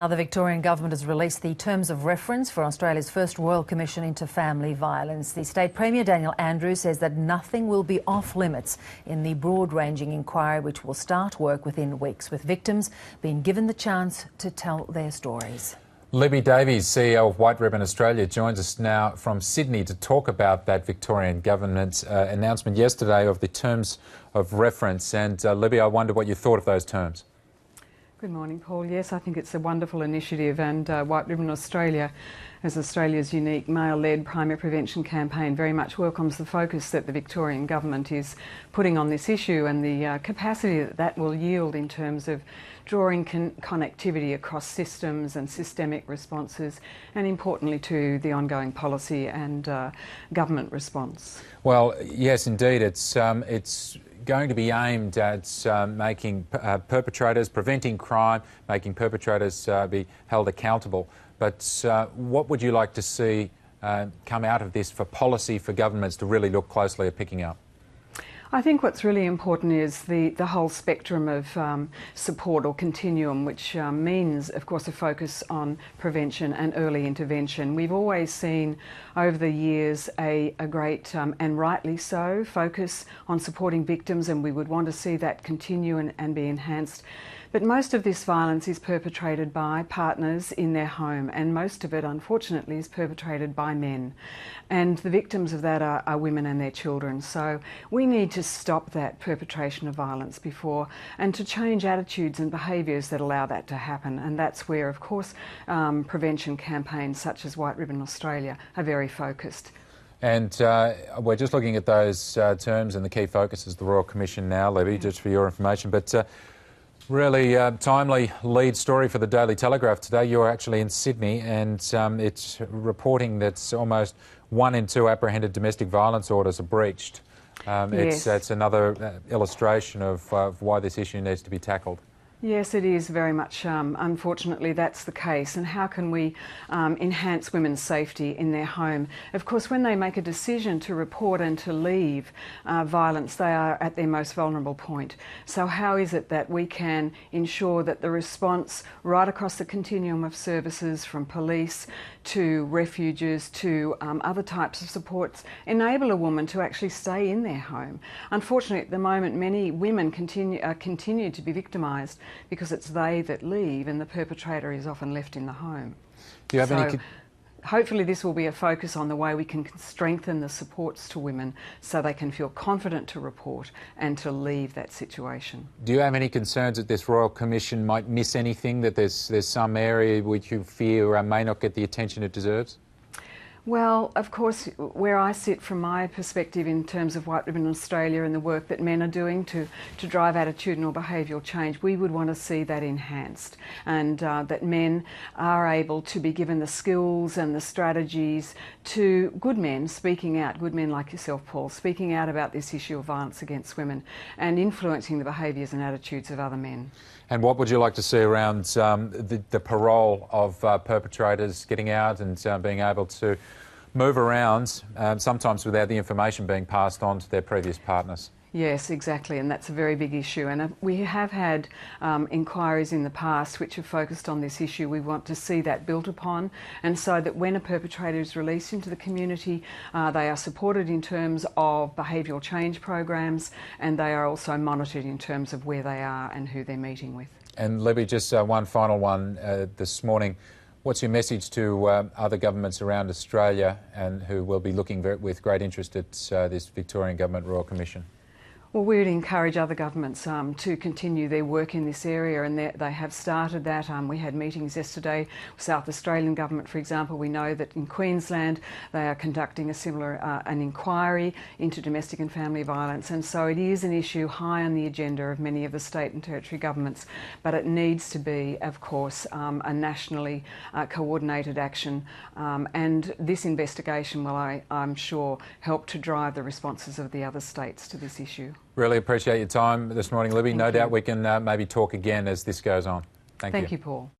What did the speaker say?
Now, the Victorian government has released the terms of reference for Australia's first Royal Commission into Family Violence. The State Premier Daniel Andrews says that nothing will be off limits in the broad-ranging inquiry, which will start work within weeks, with victims being given the chance to tell their stories. Libby Davies, CEO of White Ribbon Australia, joins us now from Sydney to talk about that Victorian government announcement yesterday of the terms of reference. And Libby, I wonder what you thought of those terms. Good morning, Paul. Yes, I think it's a wonderful initiative, and White Ribbon Australia, as Australia's unique male-led primary prevention campaign, very much welcomes the focus that the Victorian government is putting on this issue and the capacity that that will yield in terms of drawing connectivity across systems and systemic responses, and importantly to the ongoing policy and government response. Well, yes, indeed. It's going to be aimed at making perpetrators, preventing crime, making perpetrators be held accountable. But what would you like to see come out of this for policy for governments to really look closely at picking up? I think what's really important is the whole spectrum of support or continuum, which means, of course, a focus on prevention and early intervention. We've always seen over the years a great, and rightly so, focus on supporting victims, and we would want to see that continue and be enhanced. But most of this violence is perpetrated by partners in their home, and most of it, unfortunately, is perpetrated by men. And the victims of that are women and their children. So we need to stop that perpetration of violence before, and to change attitudes and behaviours that allow that to happen. And that's where, of course, prevention campaigns such as White Ribbon Australia are very focused. And we're just looking at those terms, and the key focus is the Royal Commission now, Libby, just for your information. But really timely lead story for the Daily Telegraph today. You're actually in Sydney, and it's reporting that almost 1 in 2 apprehended domestic violence orders are breached. Yes. It's another illustration of why this issue needs to be tackled. Yes, it is very much, unfortunately, that's the case. And how can we enhance women's safety in their home? Of course, when they make a decision to report and to leave violence, they are at their most vulnerable point. So how is it that we can ensure that the response right across the continuum of services, from police to refuges to other types of supports, enable a woman to actually stay in their home? Unfortunately, at the moment, many women continue to be victimised because it's they that leave and the perpetrator is often left in the home. Do you have any? Hopefully this will be a focus on the way we can strengthen the supports to women so they can feel confident to report and to leave that situation. Do you have any concerns that this Royal Commission might miss anything, that there's some area which you fear may not get the attention it deserves? Well, of course, where I sit from my perspective in terms of White Ribbon Australia and the work that men are doing to drive attitudinal behavioural change, we would want to see that enhanced, and that men are able to be given the skills and the strategies to good men speaking out, good men like yourself, Paul, speaking out about this issue of violence against women and influencing the behaviours and attitudes of other men. And what would you like to see around the parole of perpetrators getting out and being able to move around, sometimes without the information being passed on to their previous partners? Yes, exactly, and that's a very big issue. And we have had inquiries in the past which have focused on this issue. We want to see that built upon, and so that when a perpetrator is released into the community, they are supported in terms of behavioural change programs, and they are also monitored in terms of where they are and who they're meeting with. And Libby, just one final one this morning. What's your message to other governments around Australia and who will be looking with great interest at this Victorian Government Royal Commission? Well, we would encourage other governments to continue their work in this area, and they have started that. We had meetings yesterday with South Australian Government, for example. We know that in Queensland they are conducting a similar an inquiry into domestic and family violence, and so it is an issue high on the agenda of many of the state and territory governments, but it needs to be, of course, a nationally coordinated action, and this investigation will, I'm sure, help to drive the responses of the other states to this issue. Really appreciate your time this morning, Libby. No doubt we can maybe talk again as this goes on. Thank you. Thank you, Paul.